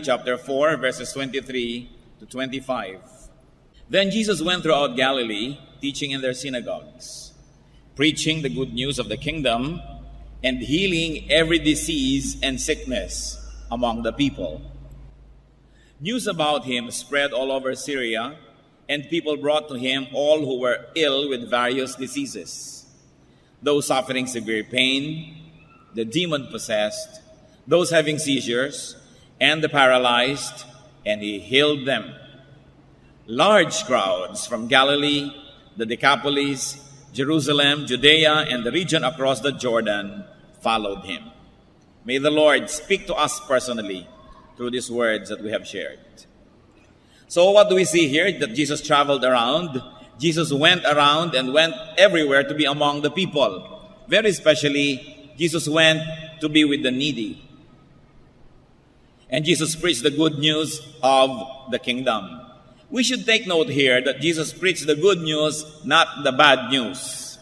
Chapter 4, verses 23 to 25. Then Jesus went throughout Galilee, teaching in their synagogues, preaching the good news of the kingdom, and healing every disease and sickness among the people. News about him spread all over Syria, and people brought to him all who were ill with various diseases, those suffering severe pain, the demon-possessed, those having seizures, and the paralyzed, and he healed them. Large crowds from Galilee, the Decapolis, Jerusalem, Judea, and the region across the Jordan followed him. May the Lord speak to us personally through these words that we have shared. So what do we see here? That Jesus traveled around. Jesus went around and went everywhere to be among the people. Very especially, Jesus went to be with the needy. And Jesus preached the good news of the kingdom. We should take note here that Jesus preached the good news, not the bad news.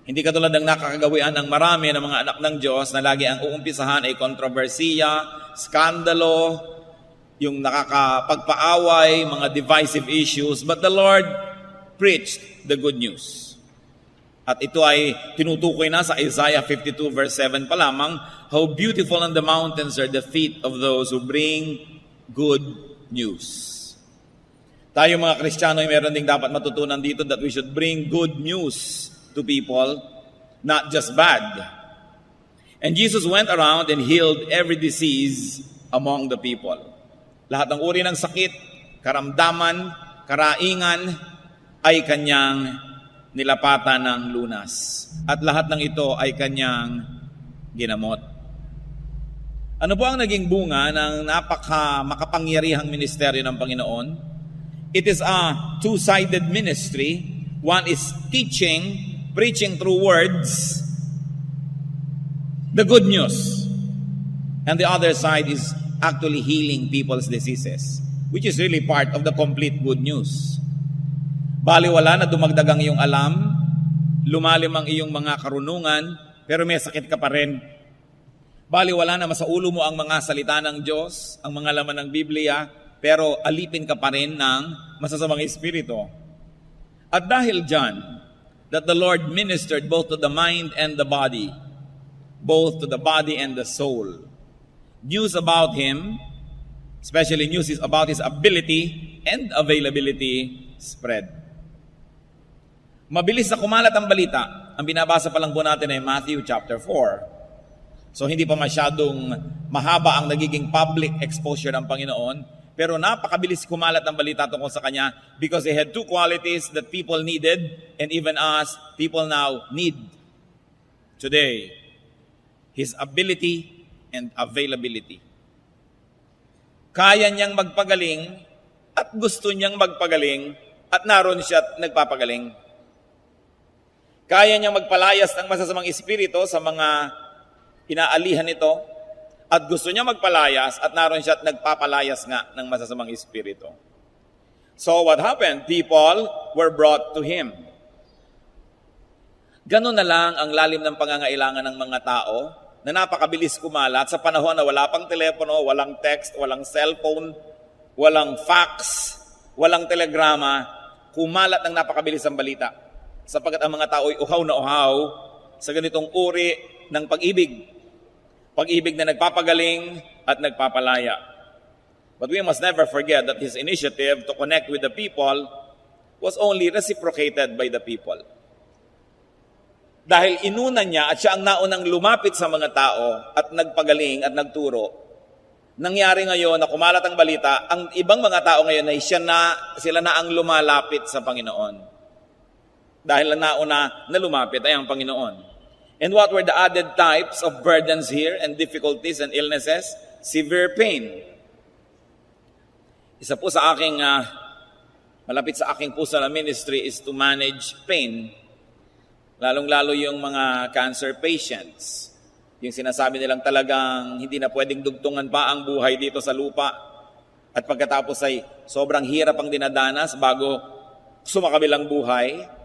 Hindi katulad ng nakakagawian ng marami ng mga anak ng Diyos na lagi ang uumpisahan ay kontrobersiya, skandalo, yung nakakapagpaaway, mga divisive issues. But the Lord preached the good news. At ito ay tinutukoy na sa Isaiah 52 verse 7 pa lamang, how beautiful on the mountains are the feet of those who bring good news. Tayo mga Kristiyano ay meron ding dapat matutunan dito that we should bring good news to people, not just bad. And Jesus went around and healed every disease among the people. Lahat ng uri ng sakit, karamdaman, karaingan ay kanyang nilapatan ng lunas. At lahat ng ito ay kanyang ginamot. Ano po ang naging bunga ng makapangyarihang ministeryo ng Panginoon? It is a two-sided ministry. One is teaching, preaching through words, the good news. And the other side is actually healing people's diseases, which is really part of the complete good news. Baliwala na dumagdag ang iyong alam, lumalim ang iyong mga karunungan, pero may sakit ka pa rin. Baliwala na masaulo mo ang mga salita ng Diyos, ang mga laman ng Biblia, pero alipin ka pa rin ng masasamang espiritu. At dahil dyan, that the Lord ministered both to the mind and the body, both to the body and the soul. News about Him, especially news about His ability and availability, spread. Mabilis na kumalat ang balita. Ang binabasa pa lang po natin ay Matthew chapter 4. So hindi pa masyadong mahaba ang nagiging public exposure ng Panginoon, pero napakabilis kumalat ang balita tungkol sa Kanya because He had two qualities that people needed and even us, people now need today. His ability and availability. Kaya niyang magpagaling at gusto niyang magpagaling at naroon siya at nagpapagaling. Kaya niyang magpalayas ng masasamang espiritu sa mga inaalihan nito at gusto niya magpalayas at naroon siya at nagpapalayas nga ng masasamang espiritu. So what happened? People were brought to Him. Ganun na lang ang lalim ng pangangailangan ng mga tao na napakabilis kumalat sa panahon na wala pang telepono, walang text, walang cellphone, walang fax, walang telegrama, kumalat ng napakabilis ang balita. Sapagkat ang mga tao ay uhaw na uhaw sa ganitong uri ng pag-ibig. Pag-ibig na nagpapagaling at nagpapalaya. But we must never forget that His initiative to connect with the people was only reciprocated by the people. Dahil inuna niya at siya ang naunang lumapit sa mga tao at nagpagaling at nagturo, nangyari ngayon na kumalat ang balita, ang ibang mga tao ngayon ay sila na ang lumalapit sa Panginoon. Dahil nauna na lumapit ay ang Panginoon. And what were the added types of burdens here and difficulties and illnesses? Severe pain. Isa po sa aking, malapit sa aking puso na ministry is to manage pain. Lalong-lalo yung mga cancer patients. Yung sinasabi nilang talagang hindi na pwedeng dugtungan pa ang buhay dito sa lupa. At pagkatapos ay sobrang hirap ang dinadanas bago sumakabilang buhay.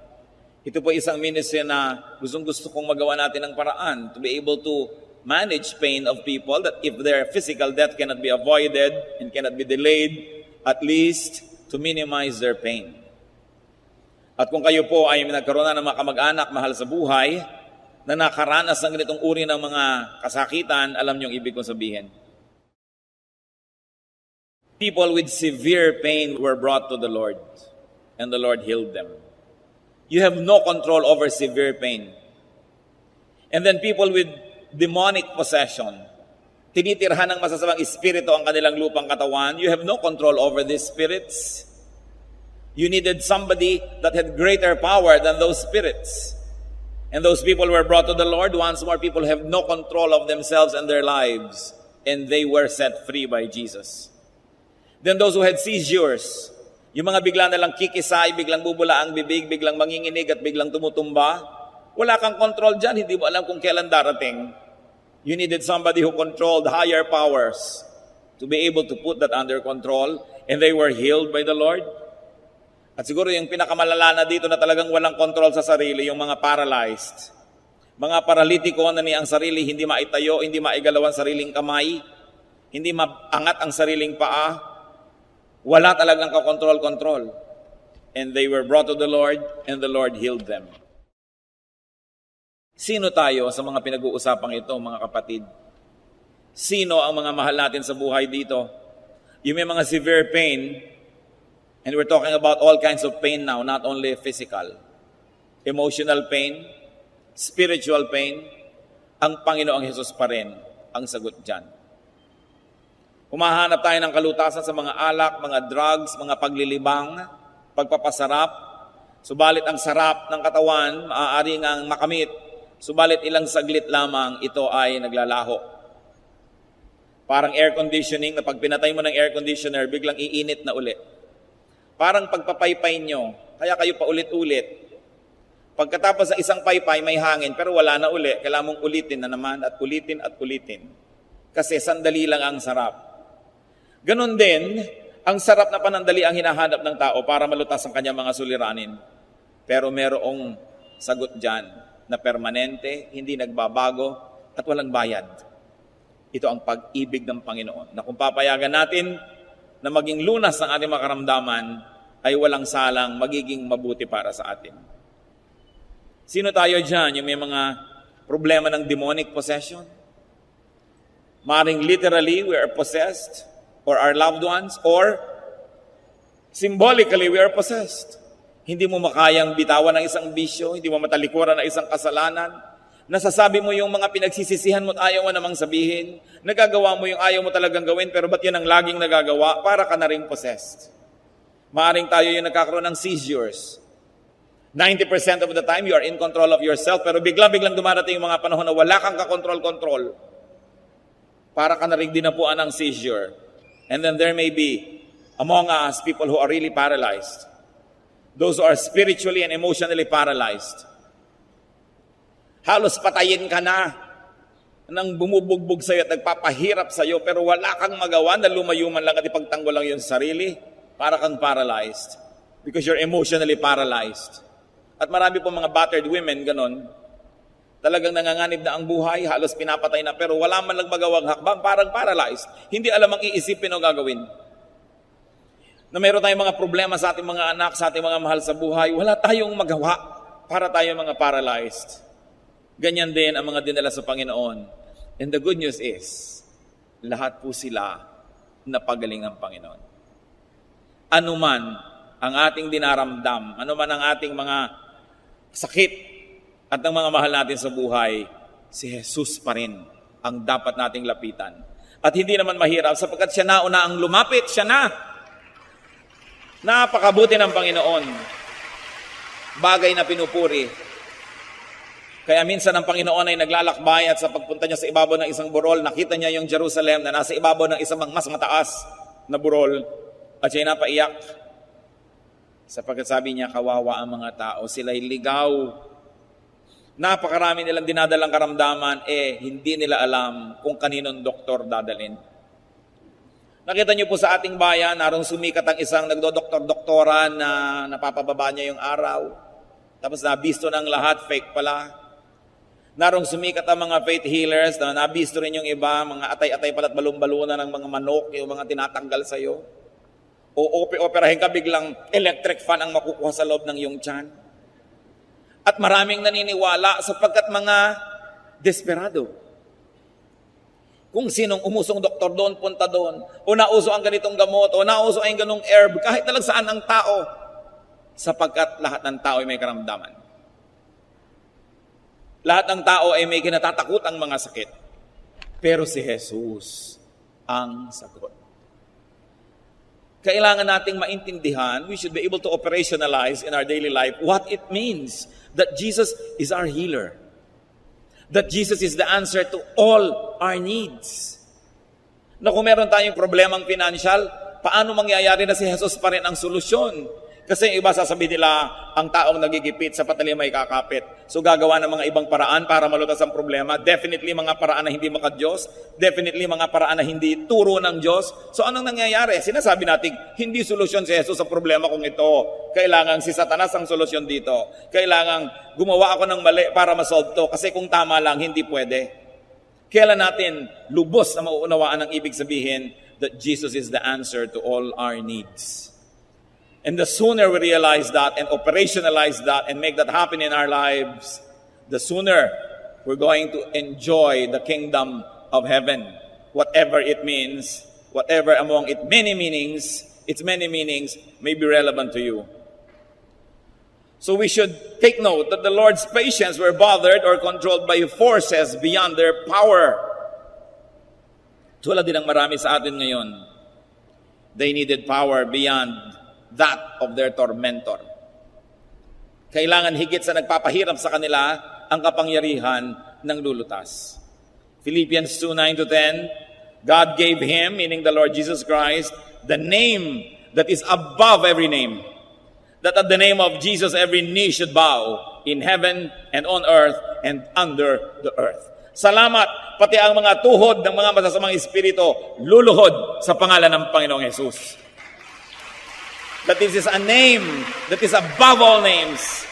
Ito po isang ministry na gusto kong magawa natin ng paraan to be able to manage pain of people, that if their physical death cannot be avoided and cannot be delayed, at least to minimize their pain. At kung kayo po ay nagkaroon na ng mga kamag-anak, mahal sa buhay, na nakaranas ng ganitong uri ng mga kasakitan, alam niyong ibig kong sabihin. People with severe pain were brought to the Lord, and the Lord healed them. You have no control over severe pain. And then people with demonic possession, tinitirhan ng masasamang espiritu ang kanilang lupang katawan, you have no control over these spirits. You needed somebody that had greater power than those spirits. And those people were brought to the Lord. Once more, people have no control of themselves and their lives. And they were set free by Jesus. Then those who had seizures, yung mga bigla na lang kikisay, biglang bubula ang bibig, biglang manginginig at biglang tumutumba, wala kang control dyan, hindi mo alam kung kailan darating. You needed somebody who controlled higher powers to be able to put that under control, and they were healed by the Lord. At siguro yung pinakamalala na dito na talagang walang control sa sarili, yung mga paralyzed. Mga paralitiko na ni ang sarili, hindi maitayo, hindi maigalaw ang sariling kamay, hindi maangat ang sariling paa, wala talagang kakontrol-kontrol. And they were brought to the Lord, and the Lord healed them. Sino tayo sa mga pinag-uusapang ito, mga kapatid? Sino ang mga mahal natin sa buhay dito? Yung may mga severe pain, and we're talking about all kinds of pain now, not only physical. Emotional pain, spiritual pain, ang Panginoong Hesus pa rin ang sagot dyan. Humahanap tayo ng kalutasan sa mga alak, mga drugs, mga paglilibang, pagpapasarap. Subalit ang sarap ng katawan, maaari ngang makamit. Subalit ilang saglit lamang, ito ay naglalaho. Parang air conditioning, na pag pinatay mo ng air conditioner, biglang iinit na uli. Parang pagpapaypay nyo, kaya kayo pa ulit-ulit. Pagkatapos sa isang paypay, may hangin, pero wala na uli. Kailangan mong ulitin na naman at ulitin at ulitin. Kasi sandali lang ang sarap. Ganon din, ang sarap na panandali ang hinahanap ng tao para malutas ang kanyang mga suliranin. Pero merong sagot dyan na permanente, hindi nagbabago, at walang bayad. Ito ang pag-ibig ng Panginoon, na kung papayagan natin na maging lunas ng ating makaramdaman, ay walang salang magiging mabuti para sa atin. Sino tayo dyan? Yung may mga problema ng demonic possession? Maring literally we are possessed, or our loved ones, or symbolically we are possessed. Hindi mo makayang bitawan ng isang bisyo, hindi mo matalikuran ng isang kasalanan. Nasasabi mo yung mga pinagsisisihan mo at ayaw mo namang sabihin. Nagagawa mo yung ayaw mo talagang gawin, pero ba't yan ang laging nagagawa? Para ka na rin possessed. Maaring tayo yung nagkakaroon ng seizures. 90% of the time, you are in control of yourself, pero bigla-biglang dumarating yung mga panahon na wala kang kakontrol-kontrol. Para ka na rin dinapuan ng seizure. And then there may be, among us, people who are really paralyzed. Those who are spiritually and emotionally paralyzed. Halos patayin ka na nang bumubugbog sa'yo at nagpapahirap sa'yo, pero wala kang magawa na lumayo man lang at ipagtanggol lang yung sarili, para kang paralyzed. Because you're emotionally paralyzed. At marami po mga battered women, ganon, talagang nanganganib na ang buhay, halos pinapatay na, pero wala man lang magawang hakbang, parang paralyzed. Hindi alam ang iisipin o gagawin. Na meron tayong mga problema sa ating mga anak, sa ating mga mahal sa buhay, wala tayong magawa para tayong mga paralyzed. Ganyan din ang mga dinala sa Panginoon. And the good news is, lahat po sila napagaling ng Panginoon. Ano man ang ating dinaramdam, ano man ang ating mga sakit at ang mga mahal natin sa buhay, si Jesus pa rin ang dapat nating lapitan. At hindi naman mahirap sapagkat siya na una ang lumapit, siya na. Napakabuti ng Panginoon. Bagay na pinupuri. Kaya minsan ang Panginoon ay naglalakbay at sa pagpunta niya sa ibabaw ng isang burol, nakita niya yung Jerusalem na nasa ibabaw ng isang mas mataas na burol at siya napaiyak. Sapagkat sabi niya, kawawa ang mga tao, sila'y ligaw. Napakarami nilang dinadalang karamdaman, hindi nila alam kung kaninong doktor dadalhin. Nakita niyo po sa ating bayan, narong sumikat ang isang nagdodoktor-doktoran na napapababa niya yung araw. Tapos nabisto ng lahat, fake pala. Narong sumikat ang mga faith healers na nabisto rin yung iba, mga atay-atay pala't balon-baluna ng mga manok, yung mga tinatanggal sa'yo. O operahin ka, biglang electric fan ang makukuha sa loob ng iyong tiyan. At maraming naniniwala sapagkat mga desperado. Kung sinong umusong doktor doon, punta doon. O nauso ang ganitong gamot, o nauso ang ganong herb, kahit talag saan ang tao. Sapagkat lahat ng tao ay may karamdaman. Lahat ng tao ay may kinatatakutang mga sakit. Pero si Jesus ang sagot. Kailangan nating maintindihan, we should be able to operationalize in our daily life what it means that Jesus is our healer. That Jesus is the answer to all our needs. Na kung meron tayong problemang financial, paano mangyayari na si Jesus pa rin ang solusyon? Kasi yung iba sasabihin nila, ang taong nagigipit sa patali may kakapit. So gagawa ng mga ibang paraan para malutas ang problema. Definitely mga paraan na hindi maka-Diyos. Definitely mga paraan na hindi turo ng Diyos. So anong nangyayari? Sinasabi natin, hindi solusyon si Jesus sa problema kung ito. Kailangan si Satanas ang solusyon dito. Kailangan gumawa ako ng mali para masolve to. Kasi kung tama lang, hindi pwede. Kailan natin lubos na mauunawaan ang ibig sabihin that Jesus is the answer to all our needs. And the sooner we realize that and operationalize that and make that happen in our lives, the sooner we're going to enjoy the kingdom of heaven. Whatever it means, whatever among its many meanings may be relevant to you. So we should take note that the Lord's patients were bothered or controlled by forces beyond their power. Tulad din ang marami sa atin ngayon. They needed power beyond that of their tormentor. Kailangan higit sa nagpapahirap sa kanila ang kapangyarihan ng lulutas. Philippians 2:9-10, God gave Him, meaning the Lord Jesus Christ, the name that is above every name. That at the name of Jesus every knee should bow in heaven and on earth and under the earth. Salamat, pati ang mga tuhod ng mga masasamang espiritu luluhod sa pangalan ng Panginoong Jesus. That this is a name that is above all names.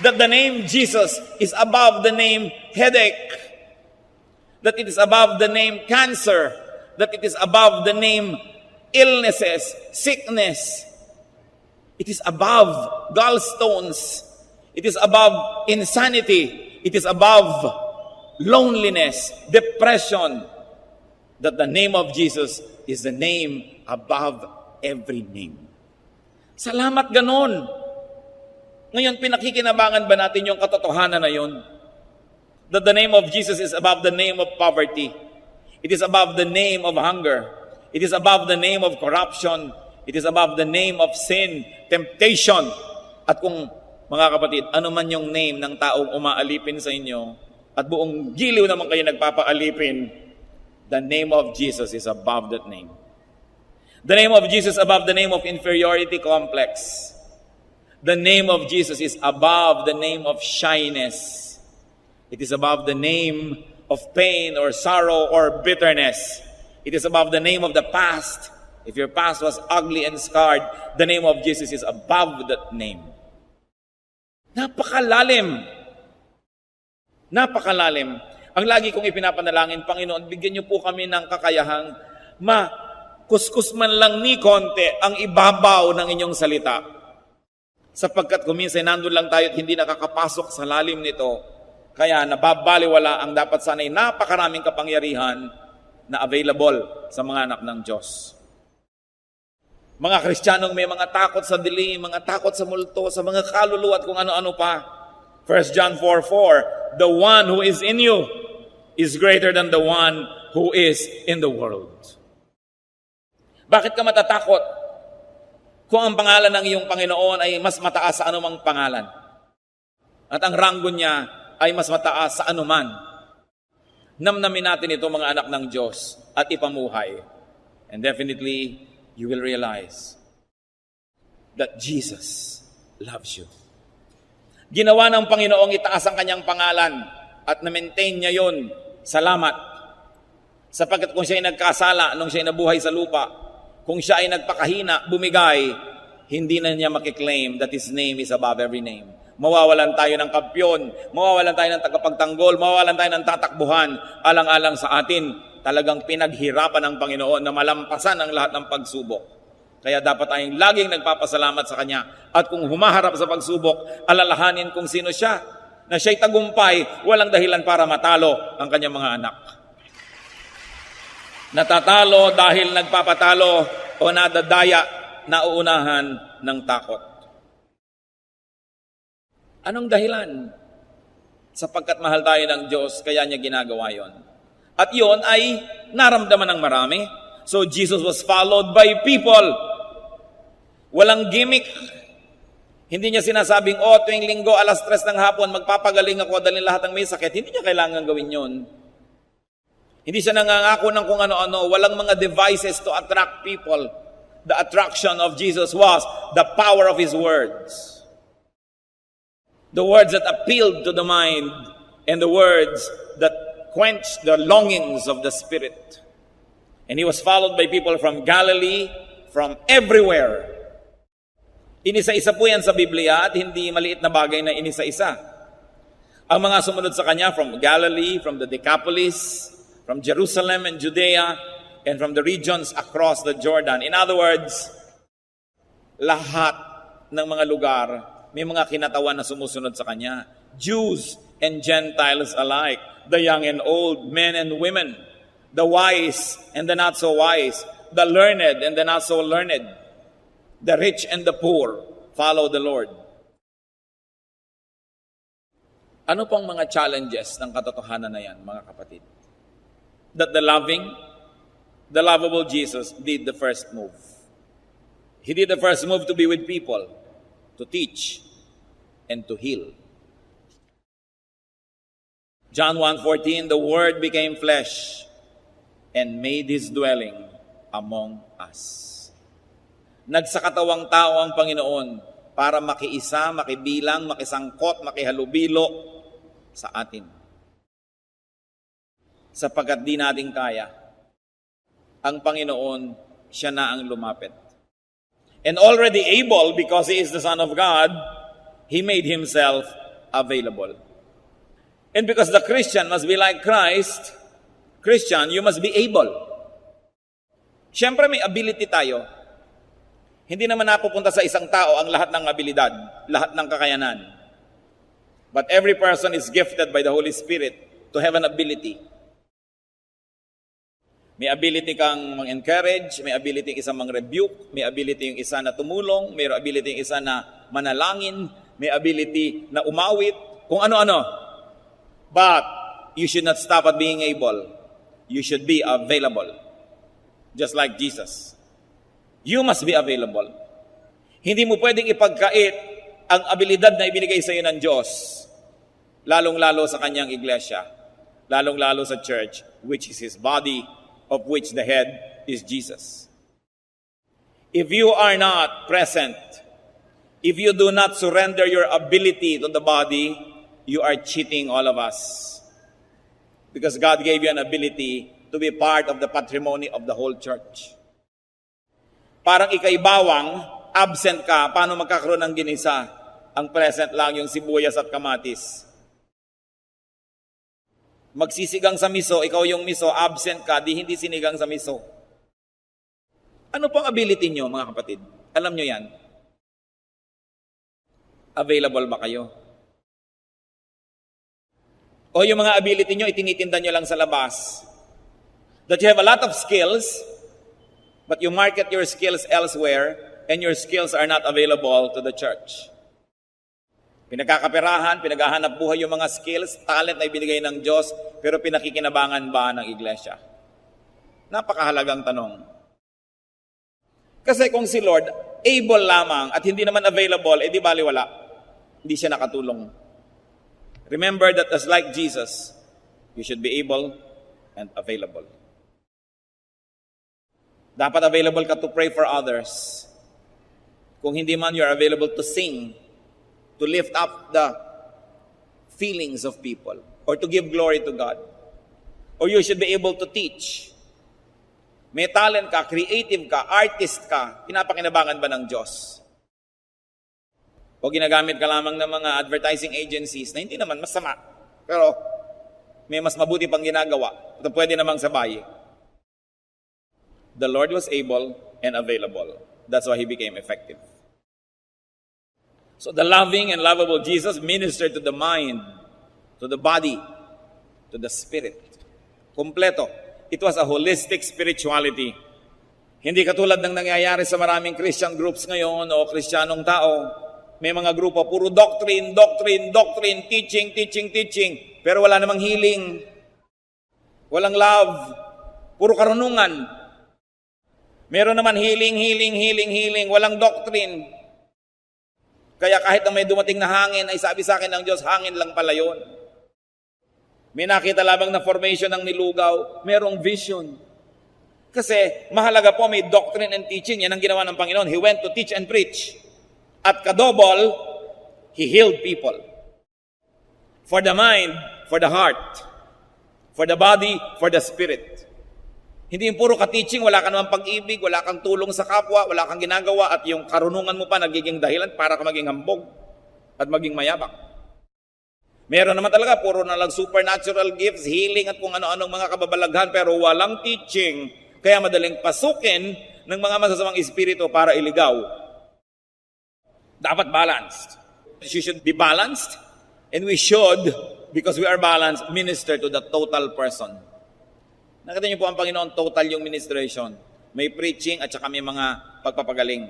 That the name Jesus is above the name headache. That it is above the name cancer. That it is above the name illnesses, sickness. It is above gallstones. It is above insanity. It is above loneliness, depression. That the name of Jesus is the name above every name. Salamat ganon. Ngayon, pinakikinabangan ba natin yung katotohanan na yun? That the name of Jesus is above the name of poverty. It is above the name of hunger. It is above the name of corruption. It is above the name of sin, temptation. At kung, mga kapatid, ano man yung name ng taong umaalipin sa inyo, at buong giliw naman kayo nagpapaalipin, the name of Jesus is above that name. The name of Jesus above the name of inferiority complex. The name of Jesus is above the name of shyness. It is above the name of pain or sorrow or bitterness. It is above the name of the past. If your past was ugly and scarred, the name of Jesus is above that name. Napakalalim. Napakalalim. Ang lagi kong ipinapanalangin, Panginoon, bigyan niyo po kami ng kakayahang kuskus man lang ni konti ang ibabaw ng inyong salita. Sapagkat kuminsan nandun lang tayo at hindi nakakapasok sa lalim nito. Kaya nababaliwala ang dapat sana'y napakaraming kapangyarihan na available sa mga anak ng Diyos. Mga Kristiyanong may mga takot sa dilim, mga takot sa multo, sa mga kaluluwa at kung ano-ano pa. 1 John 4:4, the one who is in you is greater than the one who is in the world. Bakit ka matatakot kung ang pangalan ng iyong Panginoon ay mas mataas sa anumang pangalan? At ang ranggo niya ay mas mataas sa anuman. Namnamin natin ito mga anak ng Diyos at ipamuhay. And definitely, you will realize that Jesus loves you. Ginawa ng Panginoong itaas ang kanyang pangalan at na-maintain niya yun. Salamat. Sapagkat kung siya ay nagkasala nung siya ay nabuhay sa lupa, kung siya ay nagpakahina, bumigay, hindi na niya makiklaim that His name is above every name. Mawawalan tayo ng kampyon, mawawalan tayo ng tagapagtanggol, mawawalan tayo ng tatakbuhan, alang-alang sa atin, talagang pinaghirapan ng Panginoon na malampasan ang lahat ng pagsubok. Kaya dapat tayong laging nagpapasalamat sa Kanya. At kung humaharap sa pagsubok, alalahanin kung sino siya, na siya'y tagumpay, walang dahilan para matalo ang kanyang mga anak. Natatalo dahil nagpapatalo o nadadaya, nauunahan ng takot. Anong dahilan? Sapagkat mahal tayo ng Diyos, kaya niya ginagawa yon. At yon ay naramdaman ng marami. So Jesus was followed by people. Walang gimmick. Hindi niya sinasabing, tuwing linggo, alas 3 ng hapon, magpapagaling ako, dalhin lahat ng may sakit. Hindi niya kailangan gawin yon. Hindi siya nangangako ng kung ano-ano. Walang mga devices to attract people. The attraction of Jesus was the power of His words. The words that appealed to the mind and the words that quenched the longings of the spirit. And He was followed by people from Galilee, from everywhere. Inisa-isa po yan sa Biblia at hindi maliit na bagay na inisa-isa. Ang mga sumunod sa Kanya from Galilee, from the Decapolis, from Jerusalem and Judea, and from the regions across the Jordan. In other words, lahat ng mga lugar, may mga kinatawan na sumusunod sa Kanya. Jews and Gentiles alike, the young and old, men and women, the wise and the not so wise, the learned and the not so learned, the rich and the poor, follow the Lord. Ano pang mga challenges ng katotohanan na yan, mga kapatid? That the lovable Jesus did the first move. He did the first move to be with people, to teach, and to heal. John 1:14, the Word became flesh and made His dwelling among us. Nagsakatawang tao ang Panginoon para makiisa, makibilang, makisangkot, makihalubilo sa atin. Sapagkat di natin kaya, ang Panginoon, siya na ang lumapit. And already able, because He is the Son of God, He made Himself available. And because the Christian must be like Christ, Christian, you must be able. Siyempre may ability tayo. Hindi naman napupunta sa isang tao ang lahat ng abilidad, lahat ng kakayanan. But every person is gifted by the Holy Spirit to have an ability. May ability kang mang-encourage, may ability yung isa mang-rebuke, may ability yung isa na tumulong, may ability yung isa na manalangin, may ability na umawit, kung ano-ano. But you should not stop at being able. You should be available. Just like Jesus. You must be available. Hindi mo pwedeng ipagkait ang abilidad na ibinigay sa iyo ng Diyos, lalong-lalo sa Kanyang iglesia, lalong-lalo sa church, which is His body, of which the head is Jesus. If you are not present, if you do not surrender your ability to the body, you are cheating all of us. Because God gave you an ability to be part of the patrimony of the whole church. Parang ikay bawang, absent ka, paano magkakaroon ng ginisa? Ang present lang yung sibuyas at kamatis. Magsisigang sa miso, ikaw yung miso, absent ka, di hindi sinigang sa miso. Ano pang ability nyo, mga kapatid? Alam nyo yan? Available ba kayo? O yung mga ability nyo, itinitinda nyo lang sa labas. That you have a lot of skills, but you market your skills elsewhere, and your skills are not available to the church. Pinagkakaperahan, pinaghahanap buhay yung mga skills, talent na ibinigay ng Diyos, pero pinakikinabangan ba ng iglesia? Napakahalagang tanong. Kasi kung si Lord able lamang at hindi naman available, di baliwala. Hindi siya nakatulong. Remember that as like Jesus, you should be able and available. Dapat available ka to pray for others. Kung hindi man, you're available to sing, to lift up the feelings of people, or to give glory to God. Or you should be able to teach. May talent ka, creative ka, artist ka, pinapakinabangan ba ng Diyos? O ginagamit ka lamang ng mga advertising agencies na hindi naman masama, pero may mas mabuti pang ginagawa at pwede namang sabay. The Lord was able and available. That's why He became effective. So the loving and lovable Jesus ministered to the mind, to the body, to the spirit. Kompleto. It was a holistic spirituality. Hindi katulad ng nangyayari sa maraming Christian groups ngayon o Kristiyanong tao. May mga grupo, puro doctrine, teaching. Pero wala namang healing. Walang love. Puro karunungan. Meron naman healing. Walang doctrine. Kaya kahit na may dumating na hangin, ay sabi sa akin ng Diyos, hangin lang pala yun. May nakita lamang na formation ng nilugaw, merong vision. Kasi mahalaga po may doctrine and teaching. Yan ang ginawa ng Panginoon. He went to teach and preach. At kadobol, He healed people. For the mind, for the heart, for the body, for the spirit. Hindi yung puro ka-teaching, wala ka naman pag-ibig, wala kang tulong sa kapwa, wala kang ginagawa, at yung karunungan mo pa nagiging dahilan para ka maging hambog at maging mayabang. Meron naman talaga, puro na lang supernatural gifts, healing at kung ano-anong mga kababalaghan, pero walang teaching, kaya madaling pasukin ng mga masasamang espiritu para iligaw. Dapat balanced. You should be balanced, and we should, because we are balanced, minister to the total person. Nakita niyo po ang Panginoon, total yung ministration. May preaching at saka may mga pagpapagaling.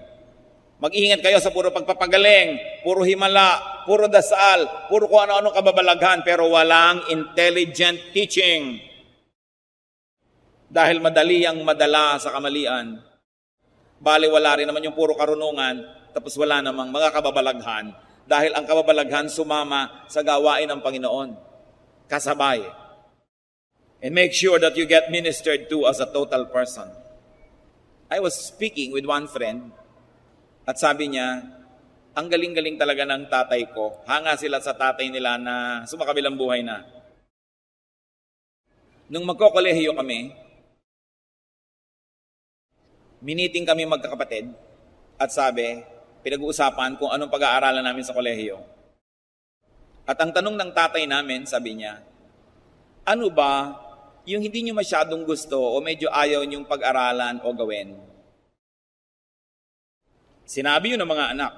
Mag-iingat kayo sa puro pagpapagaling, puro himala, puro dasal, puro kung ano-ano kababalaghan, pero walang intelligent teaching. Dahil madali ang madala sa kamalian. Bali wala rin naman yung puro karunungan, tapos wala namang mga kababalaghan. Dahil ang kababalaghan sumama sa gawain ng Panginoon. Kasabay. And make sure that you get ministered to as a total person. I was speaking with one friend at sabi niya, ang galing-galing talaga ng tatay ko. Hanga sila sa tatay nila na sumakabilang buhay na. Nung magkokolehiyo kami, miniting kami magkakapatid at sabi, pinag-uusapan kung anong pag-aaralan namin sa kolehiyo. At ang tanong ng tatay namin, sabi niya, ano ba yung hindi nyo masyadong gusto o medyo ayaw nyong pag-aralan o gawin? Sinabi yun ng mga anak,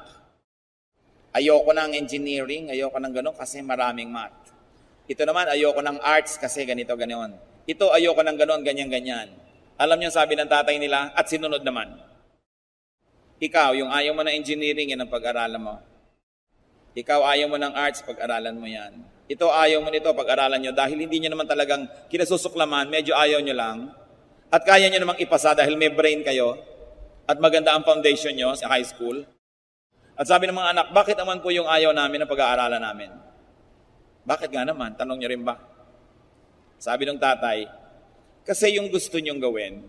ayoko ng engineering, ayoko ng gano'n kasi maraming math. Ito naman, ayoko ng arts kasi ganito, gano'n. Ito, ayoko ng gano'n, ganyan. Alam niyo sabi ng tatay nila, at sinunod naman. Ikaw, yung ayaw mo ng engineering, yan ang pag-aralan mo. Ikaw, ayaw mo ng arts, pag-aralan mo yan. Ito, ayaw mo nito, pag-aralan nyo. Dahil hindi nyo naman talagang kinasusuklaman, medyo ayaw nyo lang. At kaya nyo namang ipasa dahil may brain kayo. At maganda ang foundation nyo sa high school. At sabi ng mga anak, bakit naman po yung ayaw namin ang pag-aaralan namin? Bakit nga naman? Tanong nyo rin ba? Sabi ng tatay, kasi yung gusto nyong gawin,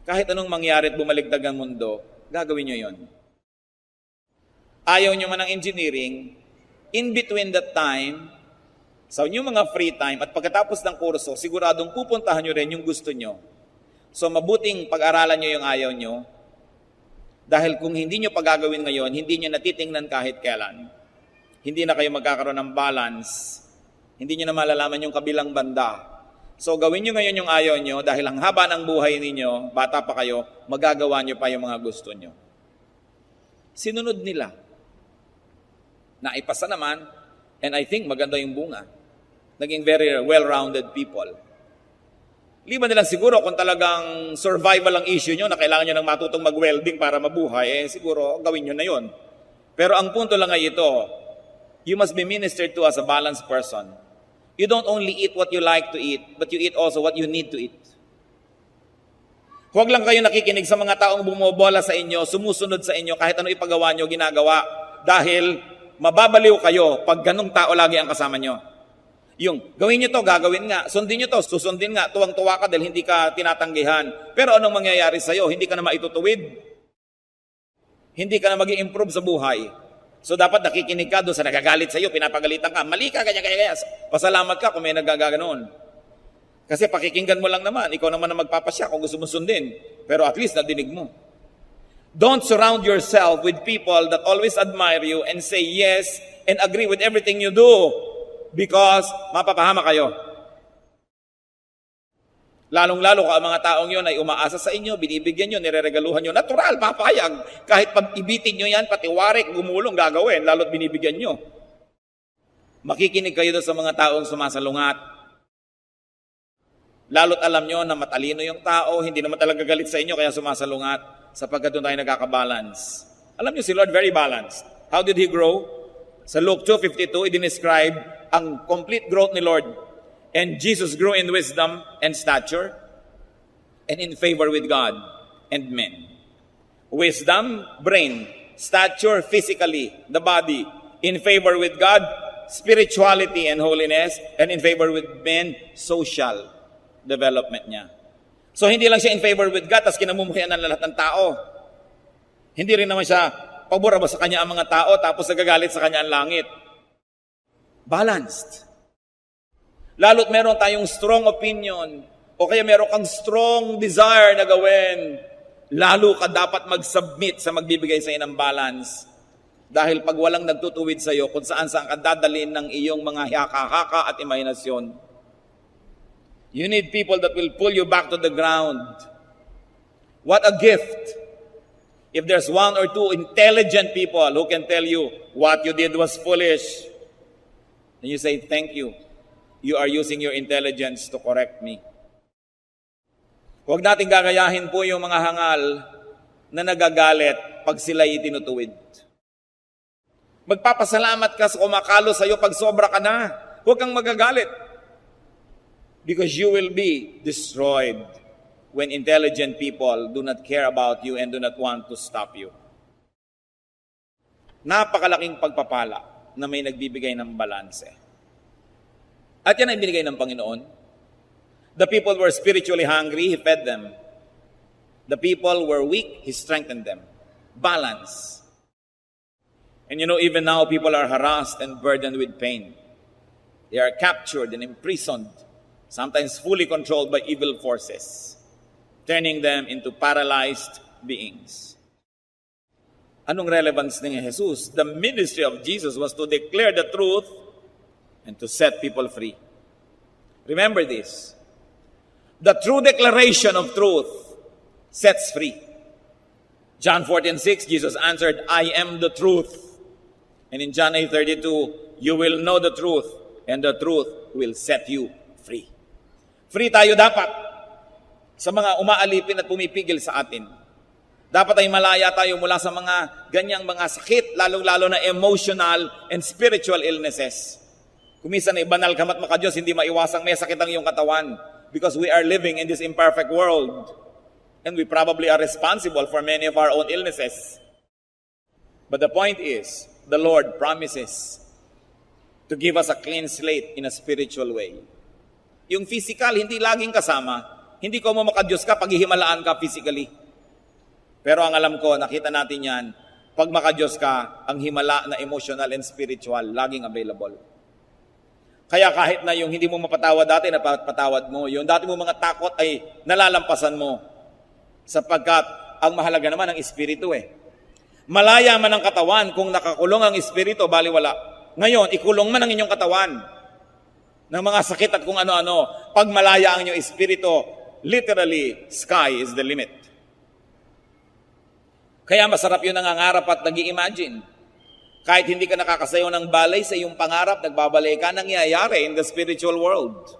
kahit anong mangyari at bumaligtad ang mundo, gagawin nyo yon. Ayaw nyo man ng engineering, in between that time, sa inyong mga free time at pagkatapos ng kurso, siguradong pupuntahan nyo rin yung gusto nyo. So mabuting pag-aralan nyo yung ayaw nyo, dahil kung hindi nyo pagagawin ngayon, hindi nyo natitingnan kahit kailan. Hindi na kayo magkakaroon ng balance. Hindi nyo na malalaman yung kabilang banda. So gawin nyo ngayon yung ayaw nyo dahil ang haba ng buhay ninyo, bata pa kayo, magagawa nyo pa yung mga gusto nyo. Sinunod nila. Naipasa naman, and I think maganda yung bunga. Naging very well-rounded people. Liban nilang siguro kung talagang survival ang issue nyo na kailangan nyo ng matutong mag-welding para mabuhay, siguro gawin nyo na yon. Pero ang punto lang ay ito, you must be ministered to as a balanced person. You don't only eat what you like to eat, but you eat also what you need to eat. Huwag lang kayo nakikinig sa mga taong bumobola sa inyo, sumusunod sa inyo, kahit ano ipagawa nyo, ginagawa. Dahil mababaliw kayo pag ganong tao lagi ang kasama nyo. Yung gawin nyo to, gagawin nga. Sundin nyo to, susundin nga. Tuwang-tuwa ka dahil hindi ka tinatanggihan. Pero anong mangyayari sa'yo? Hindi ka na maitutuwid. Hindi ka na mag-i-improve sa buhay. So dapat nakikinig ka doon sa nagagalit sa'yo, pinapagalitan ka. Mali ka, ganyan. Pasalamat ka kung may nagaganoon. Kasi pakikinggan mo lang naman. Ikaw naman na magpapasya kung gusto mo sundin. Pero at least nadinig mo. Don't surround yourself with people that always admire you and say yes and agree with everything you do because mapapahama kayo. Lalong-lalo kung ang mga taong yun ay umaasa sa inyo, binibigyan nyo, nireregaluhan nyo, natural, papayag. Kahit pag ibitin nyo yan, patiwarik, gumulong, gagawin, lalo't binibigyan nyo. Makikinig kayo doon sa mga taong sumasalungat. Lalo't alam nyo na matalino yung tao, hindi naman talaga galit sa inyo, kaya sumasalungat, sapagkat doon tayo nagkakabalance. Alam nyo, si Lord very balanced. How did He grow? Sa Luke 2:52, i-describe ang complete growth ni Lord. And Jesus grew in wisdom and stature and in favor with God and men. Wisdom, brain. Stature, physically, the body. In favor with God, spirituality and holiness. And in favor with men, social development niya. So hindi lang siya in favor with God, tapos kinamumuhian ng lahat ng tao. Hindi rin naman siya pabor sa kanya ang mga tao, tapos nagagalit sa kanya ang langit. Balanced. Lalo't meron tayong strong opinion o kaya meron kang strong desire na gawin, lalo ka dapat mag-submit sa magbibigay sa iyo ng balance. Dahil pag walang nagtutuwid sa iyo kung saan-saan ka dadalhin ng iyong mga haka-haka at imahinasyon, you need people that will pull you back to the ground. What a gift! If there's one or two intelligent people who can tell you what you did was foolish, then you say, thank you. You are using your intelligence to correct me. Huwag nating gagayahin po yung mga hangal na nagagalit pag sila'y itinutuwid. Magpapasalamat ka sa kumakalo sa'yo pag sobra ka na. Huwag kang magagalit. Because you will be destroyed when intelligent people do not care about you and do not want to stop you. Napakalaking pagpapala na may nagbibigay ng balanse. At yan ay binigay ng Panginoon. The people were spiritually hungry, He fed them. The people were weak, He strengthened them. Balance. And you know, even now, people are harassed and burdened with pain. They are captured and imprisoned, sometimes fully controlled by evil forces, turning them into paralyzed beings. Anong relevance ni Jesus? The ministry of Jesus was to declare the truth and to set people free. Remember this. The true declaration of truth sets free. John 14:6, Jesus answered, I am the truth. And in John 8:32, you will know the truth, and the truth will set you free. Free tayo dapat sa mga umaalipin at pumipigil sa atin. Dapat ay malaya tayo mula sa mga ganyang mga sakit, lalong-lalo na emotional and spiritual illnesses. Kumisan ay banal ka mat makadiyos, hindi maiwasang may sakit ang iyong katawan because we are living in this imperfect world and we probably are responsible for many of our own illnesses. But the point is, the Lord promises to give us a clean slate in a spiritual way. Yung physical, hindi laging kasama. Hindi ko makadiyos ka pag hihimalaan ka physically. Pero ang alam ko, nakita natin yan, pag makadiyos ka, ang himala na emotional and spiritual, laging available. Kaya kahit na yung hindi mo mapatawad dati, napatawad mo. Yung dati mo mga takot ay nalalampasan mo. Sapagkat ang mahalaga naman ang espiritu Malaya man ang katawan kung nakakulong ang espiritu, baliwala. Ngayon, ikulong man ang inyong katawan ng mga sakit at kung ano-ano. Pag malaya ang inyong espiritu, literally, sky is the limit. Kaya masarap yun nangangarap at nag-i-imagine. Kahit hindi ka nakakasayaw ng balay sa iyong pangarap, nagbabalay ka, nangyayari in the spiritual world.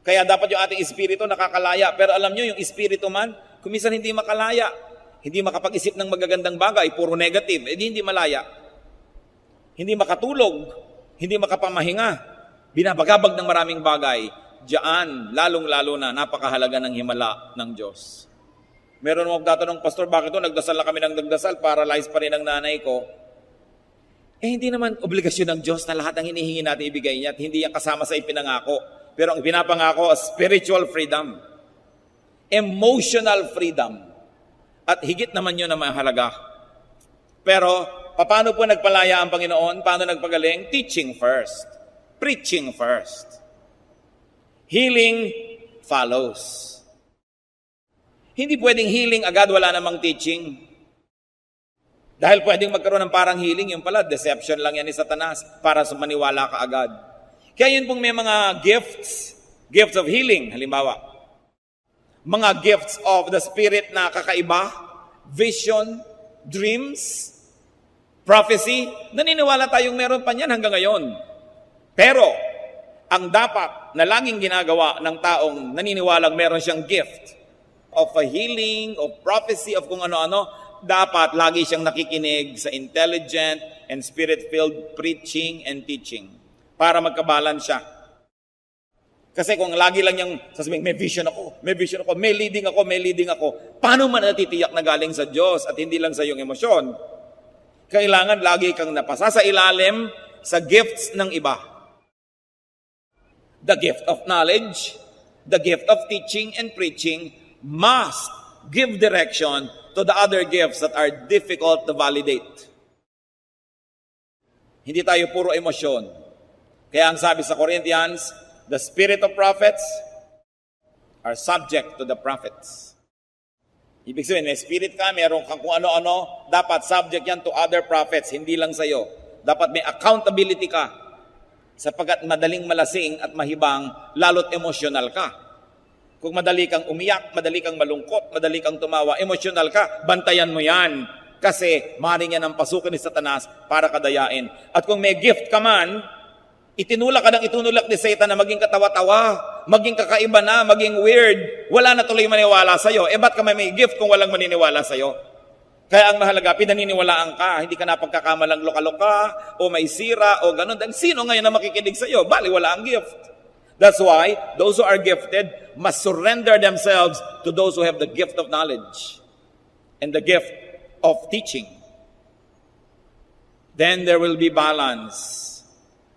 Kaya dapat yung ating espiritu nakakalaya. Pero alam nyo, yung espiritu man, kumisan hindi makalaya. Hindi makapag-isip ng magagandang bagay, puro negative, hindi malaya. Hindi makatulog, hindi makapamahinga. Binabagabag ng maraming bagay. Diyan, lalong-lalo na, napakahalaga ng himala ng Diyos. Meron mo magtatanong, Pastor, bakit nagdasal na kami ng nagdasal, paralyzed pa rin ang nanay ko? Hindi naman obligasyon ng Diyos na lahat ng hinihingi natin ibigay niya at hindi yan kasama sa ipinangako. Pero ang pinapangako, spiritual freedom, emotional freedom, at higit naman yun na mahalaga. Pero, paano po nagpalaya ang Panginoon? Paano nagpagaling? Teaching first. Preaching first. Healing follows. Hindi pwedeng healing agad wala namang teaching. Dahil pwedeng magkaroon ng parang healing, yung pala, deception lang yan ni Satanas para sa maniwala ka agad. Kaya yun pong may mga gifts of healing, halimbawa. Mga gifts of the Spirit na kakaiba, vision, dreams, prophecy, naniniwala tayong meron pa niyan hanggang ngayon. Pero, ang dapat na laging ginagawa ng taong naniniwalang meron siyang gift of a healing, of prophecy, of kung ano-ano, dapat lagi siyang nakikinig sa intelligent and spirit-filled preaching and teaching para magkabalance siya. Kasi kung lagi lang niyang sasabihin, may vision ako, may leading ako, paano man natitiyak na galing sa Diyos at hindi lang sa iyong emosyon? Kailangan lagi kang napasa sa ilalim sa gifts ng iba. The gift of knowledge, the gift of teaching and preaching must give direction to the other gifts that are difficult to validate. Hindi tayo puro emosyon. Kaya ang sabi sa Corinthians, the spirit of prophets are subject to the prophets. Ibig sabihin, may spirit ka, meron kang kung ano-ano, dapat subject yan to other prophets, hindi lang sa'yo. Dapat may accountability ka, sapagkat madaling malasing at mahibang, lalo't emosyonal ka. Kung madali kang umiyak, madali kang malungkot, madali kang tumawa, emosyonal ka, bantayan mo yan. Kasi maring yan ang pasukan ni Satanas para kadayain. At kung may gift ka man, itinulak ni Satan na maging katawa-tawa, maging kakaiba na, maging weird, wala na tuloy maniwala sa'yo. Ba't ka may gift kung walang maniniwala sa'yo? Kaya ang mahalaga, pinaniniwalaan ka, hindi ka na pagkakamalang loka-loka, o may sira, o ganun. Dahil sino ngayon na makikinig sa'yo? Bali, wala ang gift. That's why those who are gifted must surrender themselves to those who have the gift of knowledge and the gift of teaching. Then there will be balance.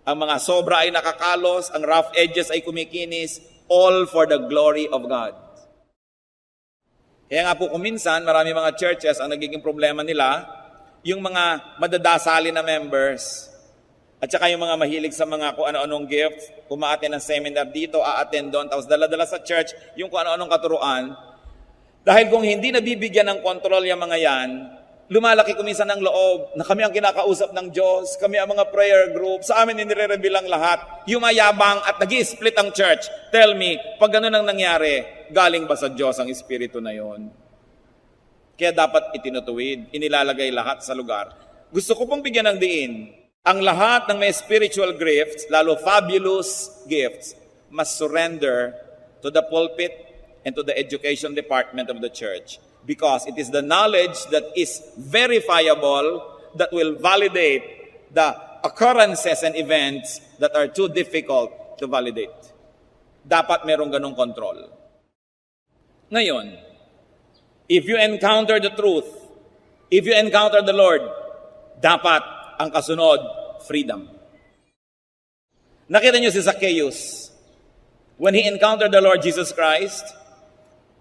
Ang mga sobra ay nakakalos, ang rough edges ay kumikinis, all for the glory of God. Kaya nga po kuminsan, marami mga churches, ang nagiging problema nila, yung mga madadasali na members, at saka yung mga mahilig sa mga kung ano-anong gifts, umaattend ng seminar dito, aattend doon, tapos dala-dala sa church, yung kung ano-anong katuruan. Dahil kung hindi nabibigyan ng kontrol yung mga yan, lumalaki kuminsan ng loob na kami ang kinakausap ng Diyos, kami ang mga prayer group, sa amin inirereveal lahat, yumayabang at nag-i-split ang church. Tell me, pag ganun ang nangyari, galing ba sa Diyos ang Espiritu na yon? Kaya dapat itinutuwid, inilalagay lahat sa lugar. Gusto ko pong bigyan ng diin, ang lahat ng may spiritual gifts, lalo fabulous gifts, must surrender to the pulpit and to the education department of the church. Because it is the knowledge that is verifiable that will validate the occurrences and events that are too difficult to validate. Dapat merong ganong control. Ngayon, if you encounter the truth, if you encounter the Lord, dapat ang kasunod, freedom. Nakita niyo si Zacchaeus, when he encountered the Lord Jesus Christ,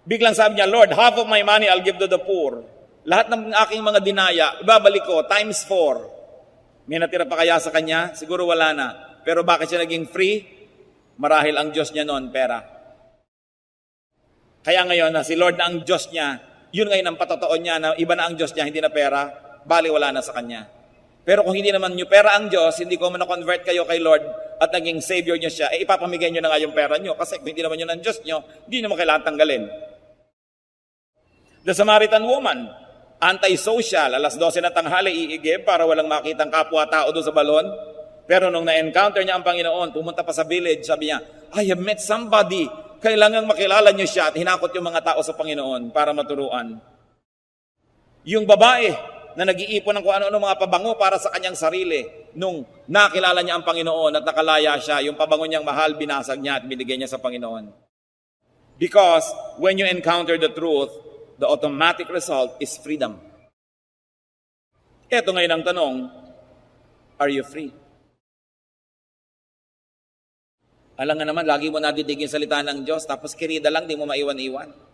biglang sabi niya, Lord, half of my money I'll give to the poor. Lahat ng aking mga dinaya, ibabalik ko, times 4. May natira pa kaya sa kanya? Siguro wala na. Pero bakit siya naging free? Marahil ang Diyos niya noon, pera. Kaya ngayon na si Lord na ang Diyos niya, yun ngayon ang patotoo niya na iba na ang Diyos niya, hindi na pera, bali wala na sa kanya. Pero kung hindi naman nyo pera ang Diyos, hindi ko man na-convert kayo kay Lord at naging Savior nyo siya, ipapamigay nyo na nga yung pera nyo. Kasi kung hindi naman yun ang Diyos nyo, hindi naman kailangan tanggalin. The Samaritan woman, anti-social, alas 12 na tanghali, iigib para walang makitang kapwa-tao doon sa balon. Pero nung na-encounter niya ang Panginoon, pumunta pa sa village, sabi niya, I have met somebody. Kailangan makilala niyo siya at hinakot yung mga tao sa Panginoon para maturuan. Yung babae, na nag-iipon ng kung ano-ano mga pabango para sa kanyang sarili. Nung nakilala niya ang Panginoon at nakalaya siya, yung pabango niyang mahal, binasag niya at binigay niya sa Panginoon. Because when you encounter the truth, the automatic result is freedom. Ito ngayon ang tanong, are you free? Alam nga naman, lagi mo nadidig yung salita ng Diyos, tapos kirida lang, di mo maiwan-iwan.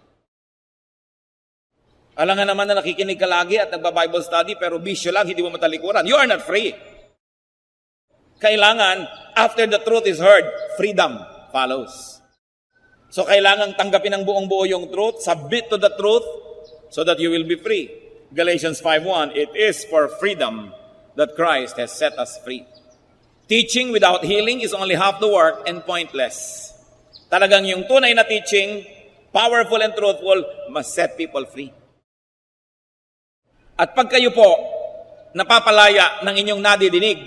Alam nga naman na nakikinig ka lagi at nagba-Bible study, pero bisyo lang, hindi mo matalikuran. You are not free. Kailangan, after the truth is heard, freedom follows. So kailangang tanggapin ng buong buo yung truth, submit to the truth, so that you will be free. Galatians 5:1, it is for freedom that Christ has set us free. Teaching without healing is only half the work and pointless. Talagang yung tunay na teaching, powerful and truthful, must set people free. At pag kayo po napapalaya ng inyong nadidinig,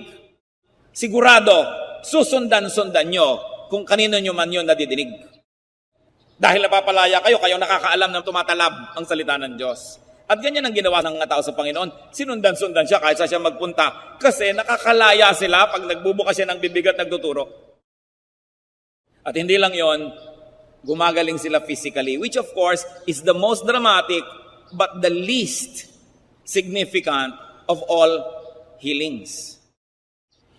sigurado, susundan-sundan nyo kung kanino nyo man yun nadidinig. Dahil napapalaya kayo, kayo nakakaalam ng tumatalab ang salita ng Diyos. At ganyan ang ginawa ng mga tao sa Panginoon. Sinundan-sundan siya kahit sa siya magpunta. Kasi nakakalaya sila pag nagbubukas siya ng bibig at nagtuturo. At hindi lang yon, gumagaling sila physically, which of course is the most dramatic but the least significant of all healings.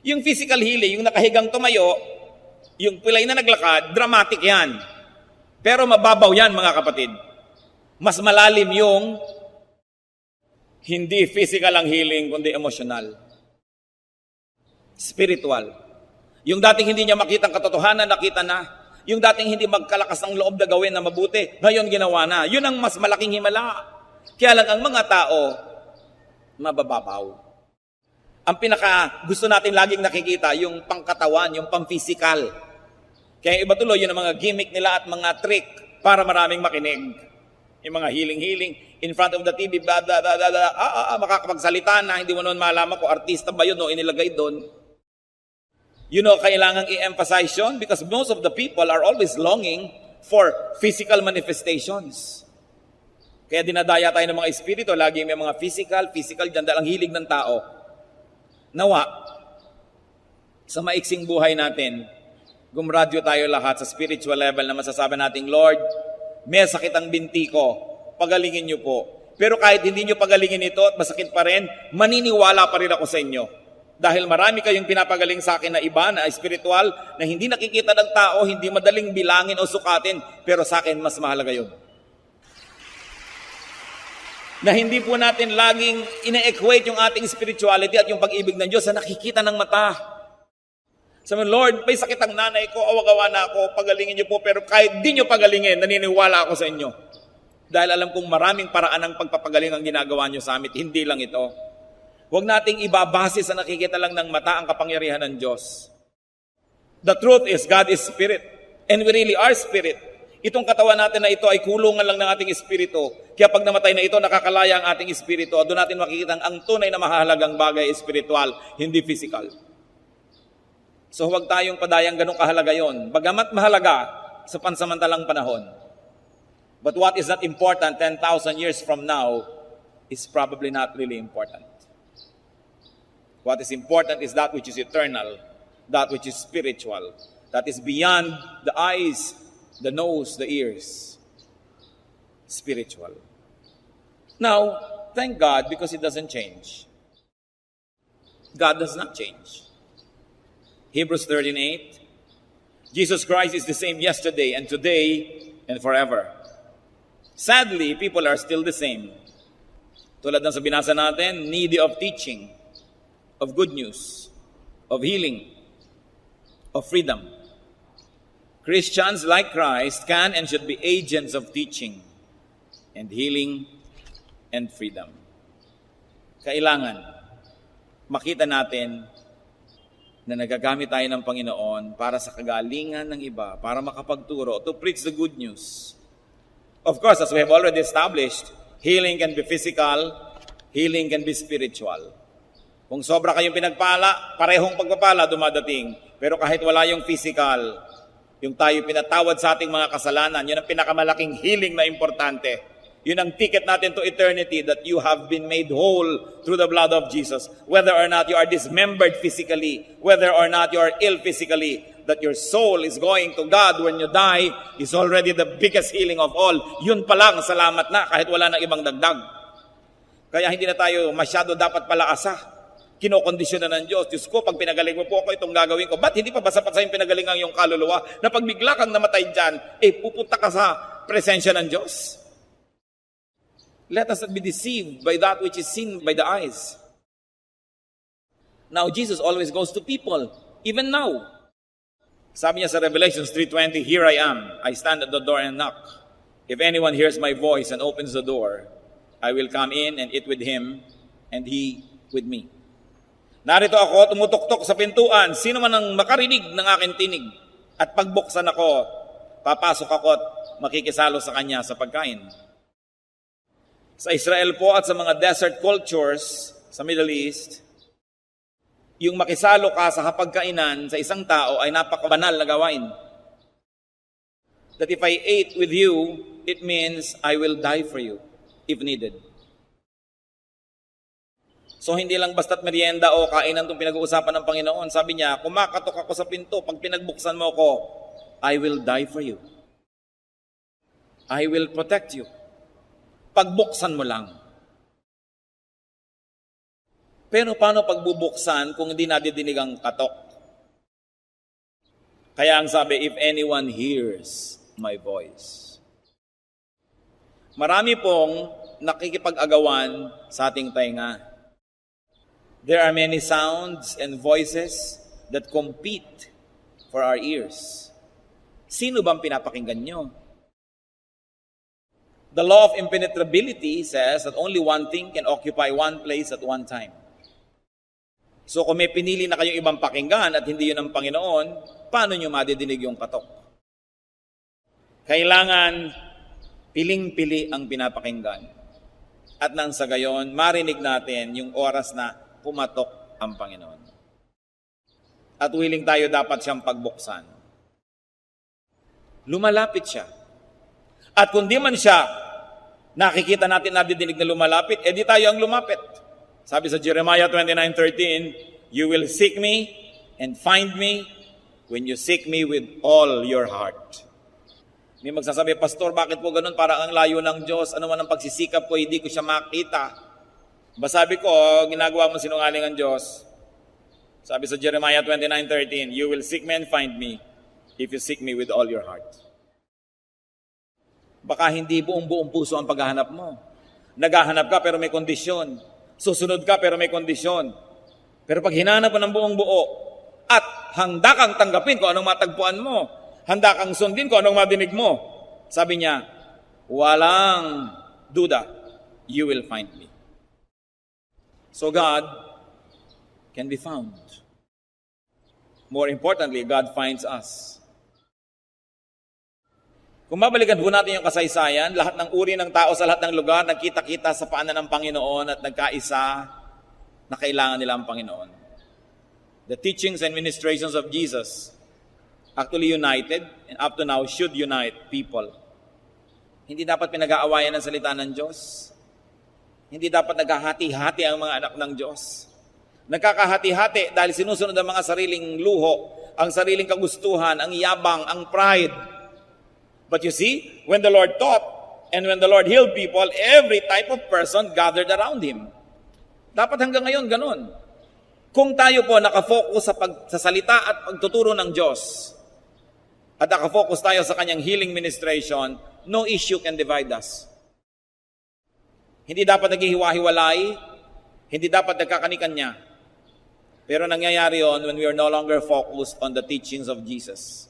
Yung physical healing, yung nakahigang tumayo, yung pilay na naglakad, dramatic yan. Pero mababaw yan, mga kapatid. Mas malalim yung hindi physical ang healing, kundi emotional. Spiritual. Yung dating hindi niya makita ang katotohanan, nakita na. Yung dating hindi magkalakas ang loob na gawin na mabuti, ngayon ginawa na. Yun ang mas malaking himala. Kaya lang ang mga tao, mabababaw. Ang pinaka gusto natin laging nakikita, yung pangkatawan, yung pang-physical. Kaya iba tuloy, yun ang mga gimmick nila at mga trick para maraming makinig. Yung mga healing in front of the TV, blah, blah, blah, blah, blah. Makakapagsalita na, hindi mo naman malaman kung artista ba yun o inilagay doon. You know, kailangang i-emphasize yun because most of the people are always longing for physical manifestations. Kaya dinadaya tayo ng mga espiritu, lagi may mga physical, dyan dahil ang hilig ng tao. Nawa, sa maiksing buhay natin, gumradyo tayo lahat sa spiritual level na masasabi natin, Lord, may sakit ang binti ko, pagalingin niyo po. Pero kahit hindi niyo pagalingin ito at masakit pa rin, maniniwala pa rin ako sa inyo. Dahil marami kayong pinapagaling sa akin na iba, na espiritual, na hindi nakikita ng tao, hindi madaling bilangin o sukatin, pero sa akin mas mahalaga yun. Na hindi po natin laging ina-equate yung ating spirituality at yung pag-ibig ng Diyos sa nakikita ng mata. Sabi, Lord, may sakit ang nanay ko, awag-awa na ako, pagalingin niyo po, pero kahit di niyo pagalingin, naniniwala ako sa inyo. Dahil alam kong maraming paraan ng pagpapagaling ang ginagawa niyo sa amin, hindi lang ito. Huwag nating ibabase sa nakikita lang ng mata ang kapangyarihan ng Diyos. The truth is, God is spirit, and we really are spirit. Itong katawan natin na ito ay kulungan lang ng ating espiritu. Kaya pag namatay na ito, nakakalaya ang ating espiritu. Doon natin makikita ang tunay na mahalagang bagay espiritual, hindi physical. So huwag tayong padayang ganong kahalaga yon. Bagamat mahalaga sa pansamantalang panahon. But what is not important 10,000 years from now is probably not really important. What is important is that which is eternal, that which is spiritual, that is beyond the eyes, the nose, the ears. Spiritual. Now, thank God because it doesn't change. God does not change. Hebrews 13:8, Jesus Christ is the same yesterday and today and forever. Sadly, people are still the same. Tulad ng sa binasa natin, needy of teaching, of good news, of healing, of freedom. Christians like Christ can and should be agents of teaching and healing and freedom. Kailangan makita natin na nagagamit tayo ng Panginoon para sa kagalingan ng iba, para makapagturo, to preach the good news. Of course, as we have already established, healing can be physical, healing can be spiritual. Kung sobra kayong pinagpala, parehong pagpapala dumadating. Pero kahit wala yung physical, yung tayo pinatawad sa ating mga kasalanan, yun ang pinakamalaking healing na importante. Yun ang ticket natin to eternity, that you have been made whole through the blood of Jesus. Whether or not you are dismembered physically, whether or not you are ill physically, that your soul is going to God when you die is already the biggest healing of all. Yun pa lang, salamat na, kahit wala nang ibang dagdag. Kaya hindi na tayo masyado dapat palaasa. Kinokondisyon na ng Diyos. Diyos ko, pag pinagaling mo po ako, itong gagawin ko. Ba't hindi pa ba sapat sa yung pinagaling ang iyong kaluluwa? Na pag bigla kang namatay dyan, pupunta ka sa presensya ng Diyos? Let us not be deceived by that which is seen by the eyes. Now, Jesus always goes to people, even now. Sabi niya sa Revelations 3:20, "Here I am, I stand at the door and knock. If anyone hears my voice and opens the door, I will come in and eat with him, and he with me." Narito ako, tumutuktok sa pintuan. Sino man ang makarinig ng aking tinig at pagbuksan ako, papasok ako at makikisalo sa kanya sa pagkain. Sa Israel po at sa mga desert cultures sa Middle East, yung makisalo ka sa hapagkainan sa isang tao ay napakabanal na gawain. That if I ate with you, it means I will die for you if needed. So hindi lang basta't merienda o kainan itong pinag-uusapan ng Panginoon. Sabi niya, kumakatok ako sa pinto, pag pinagbuksan mo ako, I will die for you. I will protect you. Pagbuksan mo lang. Pero paano pagbubuksan kung hindi nadidinig ang katok? Kaya ang sabi, if anyone hears my voice. Marami pong nakikipag-agawan sa ating tainga. There are many sounds and voices that compete for our ears. Sino bang pinapakinggan nyo? The law of impenetrability says that only one thing can occupy one place at one time. So kung may pinili na kayong ibang pakinggan at hindi yun ang Panginoon, paano nyo madidinig yung katok? Kailangan piling-pili ang pinapakinggan. At nang sa gayon, marinig natin yung oras na pumatok ang Panginoon. At willing tayo dapat siyang pagbuksan. Lumalapit siya. At kung di man siya, nakikita natin nadidinig na lumalapit, edi tayo ang lumapit. Sabi sa Jeremiah 29:13, "You will seek me and find me when you seek me with all your heart." May magsasabi, "Pastor, bakit po ganun? Parang ang layo ng Diyos. Ano man ang pagsisikap ko, hindi ko siya makita." Sabi ko, ginagawa mo sinungaling ang Diyos. Sabi sa Jeremiah 29:13, "You will seek me and find me if you seek me with all your heart." Baka hindi buong puso ang paghahanap mo. Naghahanap ka pero may kondisyon. Susunod ka pero may kondisyon. Pero pag hinanap mo ng buong buo at handa kang tanggapin kung anong matagpuan mo, handa kang sundin kung anong madinig mo, sabi niya, walang duda, you will find me. So God can be found. More importantly, God finds us. Kung babalikan po natin yung kasaysayan, lahat ng uri ng tao sa lahat ng lugar, nagkita-kita sa paanan ng Panginoon at nagkaisa na kailangan nila ang Panginoon. The teachings and ministrations of Jesus actually united and up to now should unite people. Hindi dapat pinag-aawayan ang salita ng Diyos. Hindi dapat naghahati-hati ang mga anak ng Diyos. Nagkakahati-hati dahil sinusunod ang mga sariling luho, ang sariling kagustuhan, ang yabang, ang pride. But you see, when the Lord taught and when the Lord healed people, every type of person gathered around Him. Dapat hanggang ngayon ganun. Kung tayo po nakafocus sa salita at pagtuturo ng Diyos, at nakafocus tayo sa Kanyang healing ministration, no issue can divide us. Hindi dapat naghihiwa-hiwalay, hindi dapat nagkakanikan-nya. Pero nangyayari yon when we are no longer focused on the teachings of Jesus.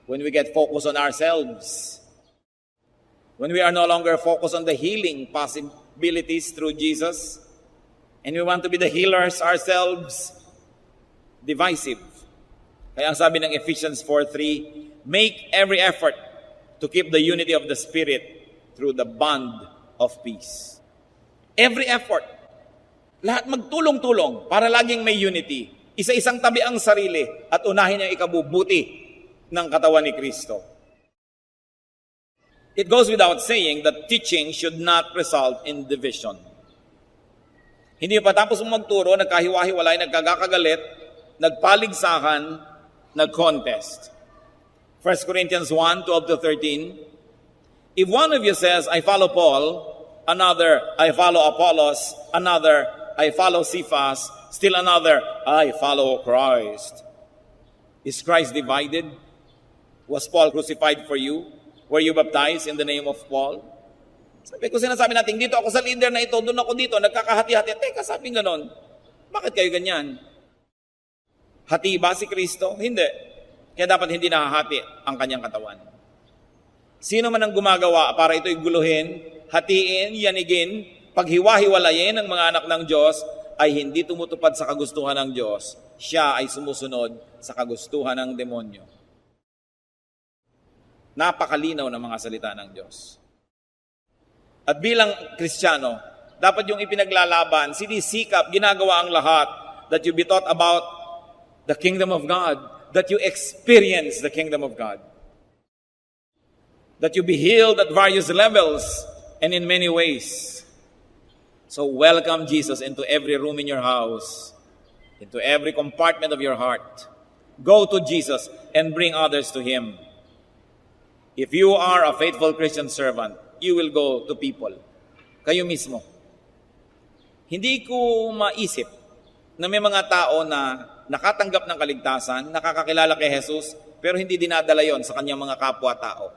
When we get focused on ourselves, when we are no longer focused on the healing possibilities through Jesus, and we want to be the healers ourselves, divisive. Kaya ang sabi ng Ephesians 4:3, make every effort to keep the unity of the Spirit through the bond of peace. Every effort. Lahat magtulong-tulong para laging may unity. Isa-isang tabi ang sarili at unahin ang ikabubuti ng katawan ni Kristo. It goes without saying that teaching should not result in division. Hindi pa tapos mong magturo, nagkahiwa-hiwalay, nagkagakagalit, nagpaligsahan, nag-contest. 1 Corinthians 1:12-13, if one of you says, I follow Paul, another, I follow Apollos, another, I follow Cephas, still another, I follow Christ. Is Christ divided? Was Paul crucified for you? Were you baptized in the name of Paul? Sabi ko, sinasabi natin, dito ako sa leader na ito, doon ako dito, nagkakahati-hati. Teka, sabi ganon. Bakit kayo ganyan? Hati ba si Kristo? Hindi. Kaya dapat hindi nahahati ang kanyang katawan. Sino man ang gumagawa para ito'y guluhin, hatiin, yanigin, paghiwa-hiwalayin ng mga anak ng Diyos, ay hindi tumutupad sa kagustuhan ng Diyos. Siya ay sumusunod sa kagustuhan ng demonyo. Napakalinaw ng mga salita ng Diyos. At bilang Kristiyano, dapat yung ipinaglalaban, sinisikap, ginagawa ang lahat that you be taught about the kingdom of God, that you experience the kingdom of God, that you be healed at various levels and in many ways. So welcome Jesus into every room in your house, into every compartment of your heart. Go to Jesus and bring others to Him. If you are a faithful Christian servant, you will go to people. Kayo mismo. Hindi ko maisip na may mga tao na nakatanggap ng kaligtasan, nakakakilala kay Jesus, pero hindi dinadala yon sa kanyang mga kapwa-tao.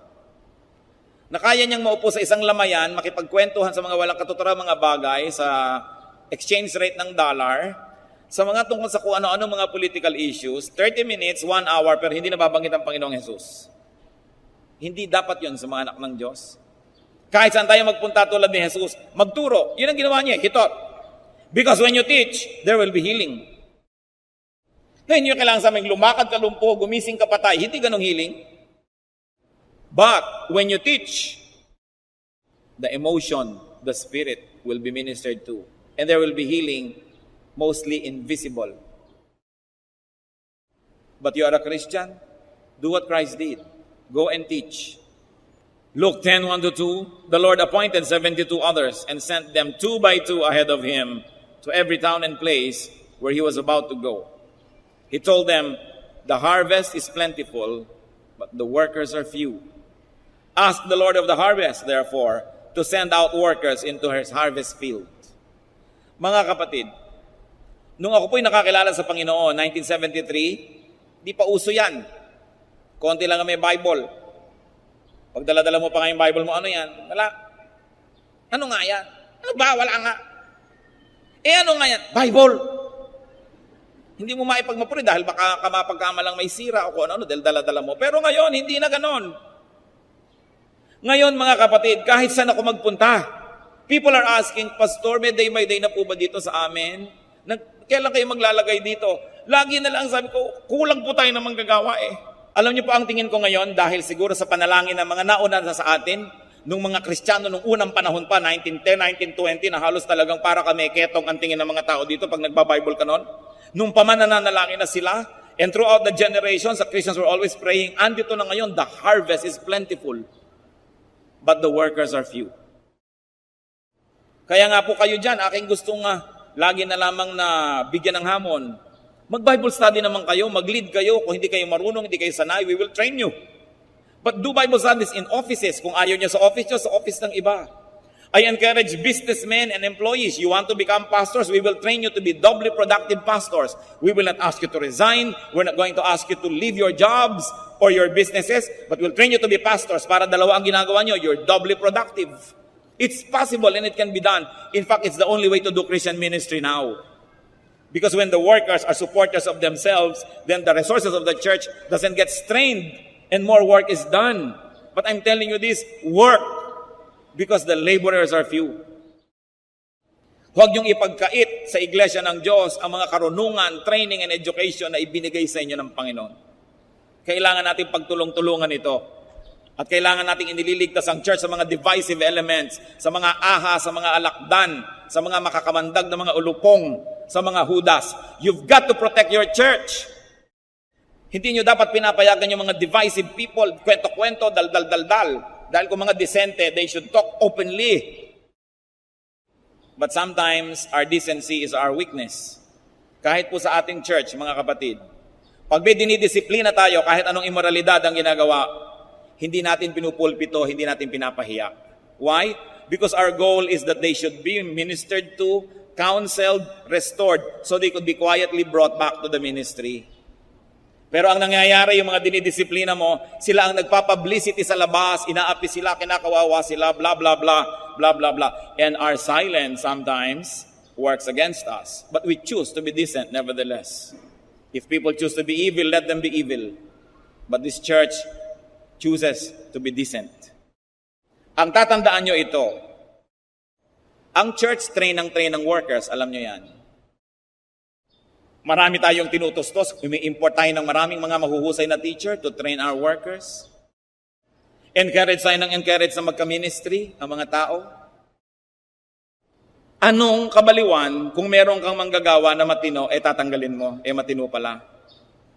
Na kaya niyang maupo sa isang lamayan, makipagkwentuhan sa mga walang katuturang mga bagay, sa exchange rate ng dollar, sa mga tungkol sa kung ano-ano mga political issues, 30 minutes, 1 hour, pero hindi nababanggit ang Panginoong Jesus. Hindi dapat yon sa mga anak ng Diyos. Kahit saan tayo magpunta tulad ni Jesus, magturo. Yun ang ginawa niya, he taught. Because when you teach, there will be healing. Hindi nyo kailangan sa aming lumakad ka lumpo, gumising ka patay. Hindi ganong healing. But when you teach, the emotion, the spirit will be ministered to. And there will be healing, mostly invisible. But you are a Christian, do what Christ did. Go and teach. Luke 10:1-2, the Lord appointed 72 others and sent them 2 by 2 ahead of him to every town and place where he was about to go. He told them, the harvest is plentiful, but the workers are few. Ask the Lord of the harvest, therefore, to send out workers into his harvest field. Mga kapatid, nung ako po'y nakakilala sa Panginoon, 1973, di pa uso yan. Konti lang may Bible. Pag dala-dala mo pa nga yung Bible mo, ano yan? Wala. Ano nga yan? Ano ba? Wala nga. Ano nga yan? Bible. Hindi mo maipagmapuri dahil baka mapagkamalang may sira o kung ano, dahil dala-dala mo. Pero ngayon, hindi na ganon. Ngayon, mga kapatid, kahit saan ako magpunta, people are asking, Pastor, may day by day na po ba dito sa amin? Kailan kayo maglalagay dito? Lagi na lang sabi ko, kulang po tayo na manggagawa eh. Alam niyo po ang tingin ko ngayon, dahil siguro sa panalangin ng mga nauna na sa atin, nung mga Kristiyano, nung unang panahon pa, 1910, 1920, na halos talagang para kami ketong ang tingin ng mga tao dito pag nagba-Bible ka nun. Nung pamananalangin na sila, and throughout the generations, the Christians were always praying, andito na ngayon, the harvest is plentiful, but the workers are few. Kaya nga po kayo dyan, aking gustong lagi na lamang na bigyan ng hamon. Mag-Bible study naman kayo, mag-lead kayo. Kung hindi kayo marunong, hindi kayo sanay, we will train you. But do Bible studies in offices. Kung ayaw niyo sa office ng iba. I encourage businessmen and employees. You want to become pastors, we will train you to be doubly productive pastors. We will not ask you to resign. We're not going to ask you to leave your jobs or your businesses, but we'll train you to be pastors para dalawa ang ginagawa niyo. You're doubly productive. It's possible and it can be done. In fact, it's the only way to do Christian ministry now. Because when the workers are supporters of themselves, then the resources of the church doesn't get strained and more work is done. But I'm telling you this, work because the laborers are few. Huwag niyong ipagkait sa iglesia ng Diyos ang mga karunungan, training, and education na ibinigay sa inyo ng Panginoon. Kailangan natin pagtulong-tulungan ito. At kailangan natin inililigtas ang church sa mga divisive elements, sa mga aha, sa mga alakdan, sa mga makakamandag na mga ulupong, sa mga hudas. You've got to protect your church. Hindi nyo dapat pinapayagan yung mga divisive people, kwento-kwento, dal-dal-dal-dal. Dahil kung mga disente, they should talk openly. But sometimes, our decency is our weakness. Kahit po sa ating church, mga kapatid, pag may dinidisiplina tayo, kahit anong immoralidad ang ginagawa, hindi natin pinupulpito, hindi natin pinapahiya. Why? Because our goal is that they should be ministered to, counseled, restored, so they could be quietly brought back to the ministry. Pero ang nangyayari, yung mga dinidisiplina mo, sila ang nagpapublicity sa labas, inaapi sila, kinakawawa sila, blah, blah, blah, blah, blah, blah. And our silence sometimes works against us. But we choose to be decent nevertheless. If people choose to be evil, let them be evil. But this church chooses to be decent. Ang tatandaan nyo ito, ang church train ng workers, alam nyo yan. Marami tayong tinutustos, umi-import tayo ng maraming mga mahuhusay na teacher to train our workers. Encourage tayo ng encourage na magka-ministry ang mga tao. Anong kabaliwan kung meron kang manggagawa na matino, tatanggalin mo, matino pala.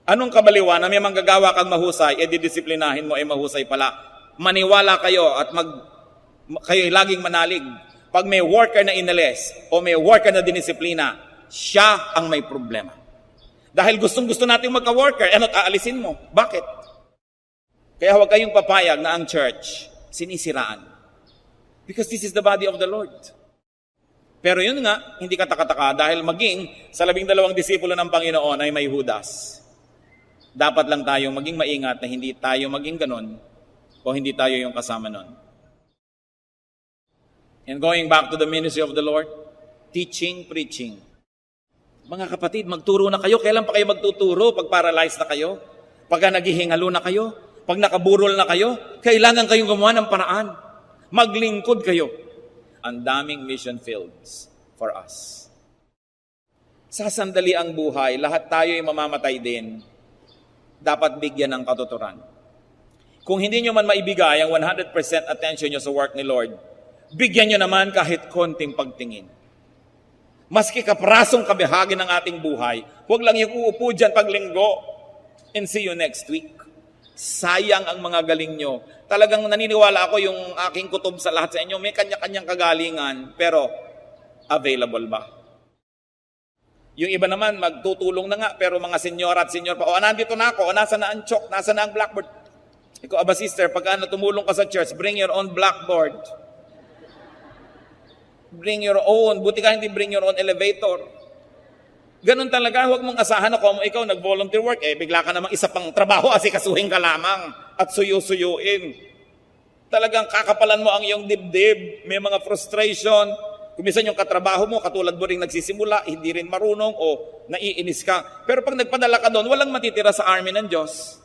Anong kabaliwan na may manggagawa kang mahusay, didisiplinahin mo, mahusay pala. Maniwala kayo at kayo laging manalig. Pag may worker na inalis o may worker na dinisiplina, siya ang may problema. Dahil gustong-gusto natin magka-worker, ano't aalisin mo? Bakit? Kaya huwag kayong papayag na ang church sinisiraan. Because this is the body of the Lord. Pero yun nga, hindi ka takataka dahil maging sa 12 disipulo ng Panginoon ay may Judas. Dapat lang tayong maging maingat na hindi tayo maging ganon o hindi tayo yung kasama nun. And going back to the ministry of the Lord, teaching, preaching. Mga kapatid, magturo na kayo. Kailan pa kayo magtuturo? Pag paralyzed na kayo? Pag naghihingalo na kayo? Pag nakaburol na kayo? Kailangan kayong gumawa ng paraan. Maglingkod kayo. Ang daming mission fields for us. Sa sandali ang buhay, lahat tayo ay mamamatay din. Dapat bigyan ng katuturan. Kung hindi nyo man maibigay ang 100% attention nyo sa work ni Lord, bigyan nyo naman kahit konting pagtingin. Maski kaprasong kabihagi ng ating buhay, huwag lang yung uupo dyan pag linggo and see you next week. Sayang ang mga galing nyo. Talagang naniniwala ako yung aking kutob sa lahat sa inyo, may kanya-kanyang kagalingan, pero available ba? Yung iba naman, magtutulong na nga, pero mga senyor at senyor pa, nandito na ako, nasa na ang chalk, nasa na ang blackboard. Ikaw, sister, pag tumulong ka sa church, bring your own blackboard. Bring your own. Buti ka hindi bring your own elevator. Ganun talaga, huwag mong asahan na kung ikaw nag-volunteer work, bigla ka namang isa pang trabaho, asikasuhin ka lamang at suyo-suyuin. Talagang kakapalan mo ang iyong dibdib, may mga frustration. Kung minsan yung katrabaho mo, katulad mo rin nagsisimula, hindi rin marunong o naiinis ka. Pero pag nagpadala ka doon, walang matitira sa army ng Diyos.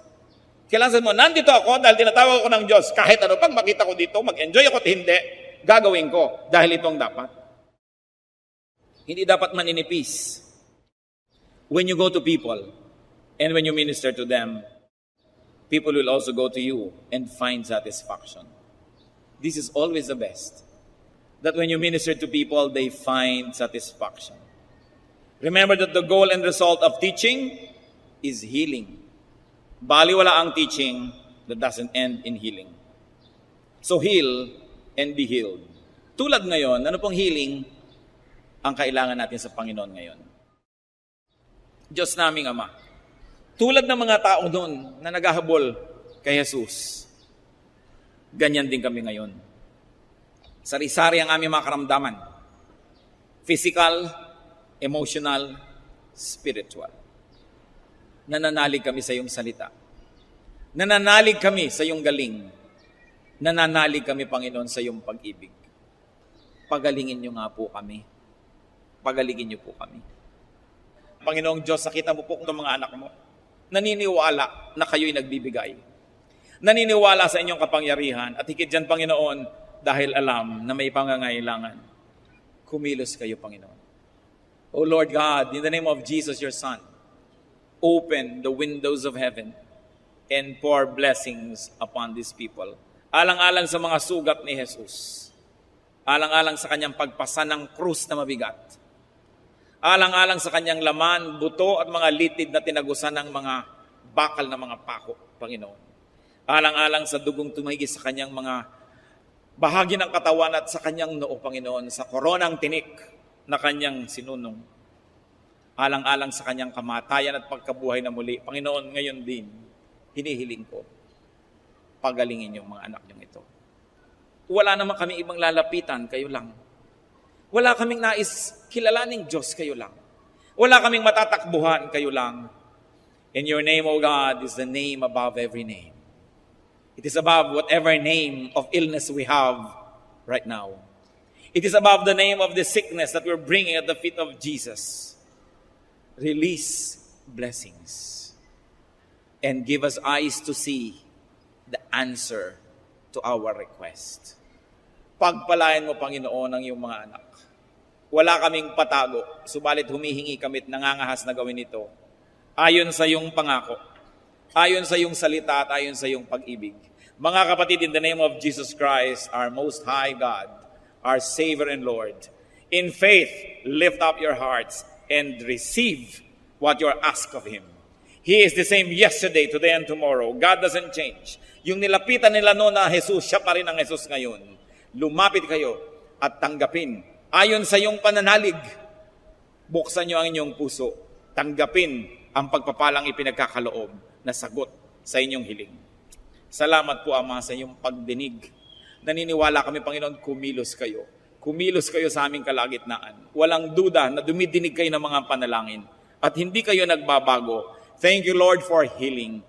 Kailangan mo, nandito ako dahil tinatawag ako ng Diyos. Kahit ano pag makita ko dito, mag-enjoy ako at hindi, gagawin ko dahil itong dapat. Hindi dapat maninipis. When you go to people and when you minister to them, people will also go to you and find satisfaction. This is always the best. That when you minister to people, they find satisfaction. Remember that the goal and result of teaching is healing. Baliwala ang teaching that doesn't end in healing. So heal and be healed. Tulad ngayon, ano pong healing ang kailangan natin sa Panginoon ngayon? Diyos naming Ama, tulad ng mga tao doon na naghahabol kay Jesus, ganyan din kami ngayon. Sari-sari ang aming mga karamdaman. Physical, emotional, spiritual. Nananalig kami sa iyong salita. Nananalig kami sa iyong galing. Nananalig kami, Panginoon, sa iyong pag-ibig. Pagalingin niyo nga po kami. Pagalingin niyo po kami. Panginoong Diyos, nakita mo po itong mga anak mo. Naniniwala na kayo'y nagbibigay. Naniniwala sa inyong kapangyarihan. At higit dyan, Panginoon, dahil alam na may pangangailangan. Kumilos kayo, Panginoon. O Lord God, in the name of Jesus, your Son, open the windows of heaven and pour blessings upon these people. Alang-alang sa mga sugat ni Jesus. Alang-alang sa kanyang pagpasa ng krus na mabigat. Alang-alang sa kanyang laman, buto at mga litid na tinagusan ng mga bakal na mga pako, Panginoon. Alang-alang sa dugong tumigis sa kanyang mga bahagi ng katawan at sa kanyang noo, Panginoon, sa koronang tinik na kanyang sinunong. Alang-alang sa kanyang kamatayan at pagkabuhay na muli. Panginoon, ngayon din, hinihiling ko, pagalingin yung mga anak niyong ito. Wala naman kami ibang lalapitan, kayo lang. Wala kaming nais kilalaning Diyos, kayo lang. Wala kaming matatakbuhan, kayo lang. In your name, O God, is the name above every name. It is above whatever name of illness we have right now. It is above the name of the sickness that we're bringing at the feet of Jesus. Release blessings. and give us eyes to see the answer to our request. Pagpalain mo, Panginoon, ang iyong mga anak. Wala kaming patago, subalit humihingi kami at nangangahas na gawin ito ayon sa iyong pangako, ayon sa iyong salita at ayon sa iyong pag-ibig. Mga kapatid, in the name of Jesus Christ, our Most High God, our Savior and Lord, in faith, lift up your hearts and receive what you're asked of Him. He is the same yesterday, today, and tomorrow. God doesn't change. Yung nilapitan nila noon na Jesus, siya pa rin ang Jesus ngayon. Lumapit kayo at tanggapin. Ayon sa iyong pananalig, buksan niyo ang inyong puso. Tanggapin ang pagpapalang ipinagkakaloob na sagot sa inyong hiling. Salamat po, Ama, sa inyong pagdinig. Naniniwala kami, Panginoon, kumilos kayo. Kumilos kayo sa aming kalagitnaan. Walang duda na dumidinig kayo ng mga panalangin at hindi kayo nagbabago. Thank you, Lord, for healing.